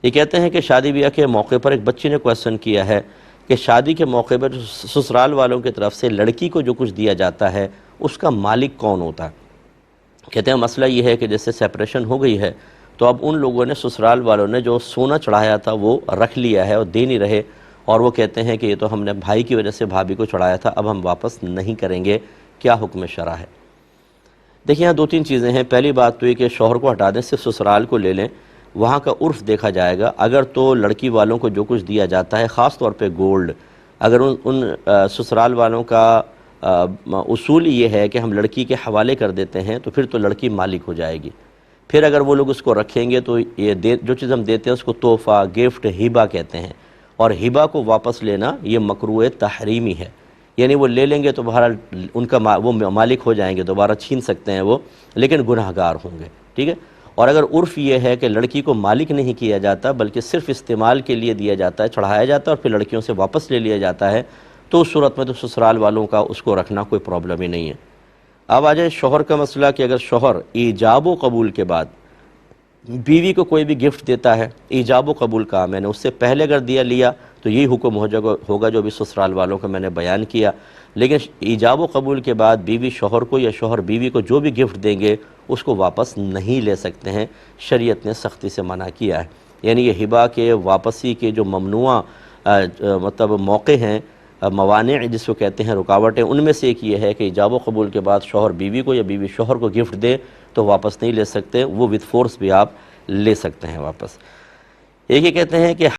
یہ کہتے ہیں کہ شادی بیاہ کے موقع پر ایک بچی نے کویسچن کیا ہے کہ شادی کے موقع پر سسرال والوں کی طرف سے لڑکی کو جو کچھ دیا جاتا ہے اس کا مالک کون ہوتا ہے؟ کہتے ہیں مسئلہ یہ ہے کہ جیسے سیپریشن ہو گئی ہے تو اب ان لوگوں نے سسرال والوں نے جو سونا چڑھایا تھا وہ رکھ لیا ہے اور دے نہیں رہے، اور وہ کہتے ہیں کہ یہ تو ہم نے بھائی کی وجہ سے بھابھی کو چڑھایا تھا، اب ہم واپس نہیں کریں گے، کیا حکم شرع ہے؟ دیکھیں یہاں دو تین چیزیں ہیں۔ پہلی بات تو یہ کہ شوہر کو ہٹا دیں، صرف سسرال کو لے لیں، وہاں کا عرف دیکھا جائے گا۔ اگر تو لڑکی والوں کو جو کچھ دیا جاتا ہے، خاص طور پہ گولڈ، اگر ان سسرال والوں کا اصول یہ ہے کہ ہم لڑکی کے حوالے کر دیتے ہیں تو پھر تو لڑکی مالک ہو جائے گی۔ پھر اگر وہ لوگ اس کو رکھیں گے تو یہ جو چیز ہم دیتے ہیں اس کو تحفہ، گفٹ، ہبہ کہتے ہیں، اور ہبہ کو واپس لینا یہ مکروہ تحریمی ہے، یعنی وہ لے لیں گے تو بہرحال ان کا وہ مالک ہو جائیں گے، دوبارہ چھین سکتے ہیں وہ، لیکن گناہ گار ہوں گے، ٹھیک ہے۔ اور اگر عرف یہ ہے کہ لڑکی کو مالک نہیں کیا جاتا بلکہ صرف استعمال کے لیے دیا جاتا ہے، چڑھایا جاتا ہے اور پھر لڑکیوں سے واپس لے لیا جاتا ہے، تو اس صورت میں تو سسرال والوں کا اس کو رکھنا کوئی پرابلم ہی نہیں ہے۔ اب آ جائے شوہر کا مسئلہ کہ اگر شوہر ایجاب و قبول کے بعد بیوی کو کوئی بھی گفٹ دیتا ہے، ایجاب و قبول کا میں نے اس سے پہلے اگر لیا تو یہی حکم ہوگا جو بھی سسرال والوں کا میں نے بیان کیا، لیکن ایجاب و قبول کے بعد بیوی شوہر کو یا شوہر بیوی کو جو بھی گفٹ دیں گے اس کو واپس نہیں لے سکتے ہیں، شریعت نے سختی سے منع کیا ہے۔ یعنی یہ ہبہ کے واپسی کے جو ممنوع مطلب موقع ہیں، موانع جس کو کہتے ہیں، رکاوٹیں، ان میں سے ایک یہ ہے کہ ایجاب و قبول کے بعد شوہر بیوی کو یا بیوی شوہر کو گفٹ دے تو واپس نہیں لے سکتے، وہ وتھ فورس بھی آپ لے سکتے ہیں واپس۔ ایک یہ کہتے ہیں کہ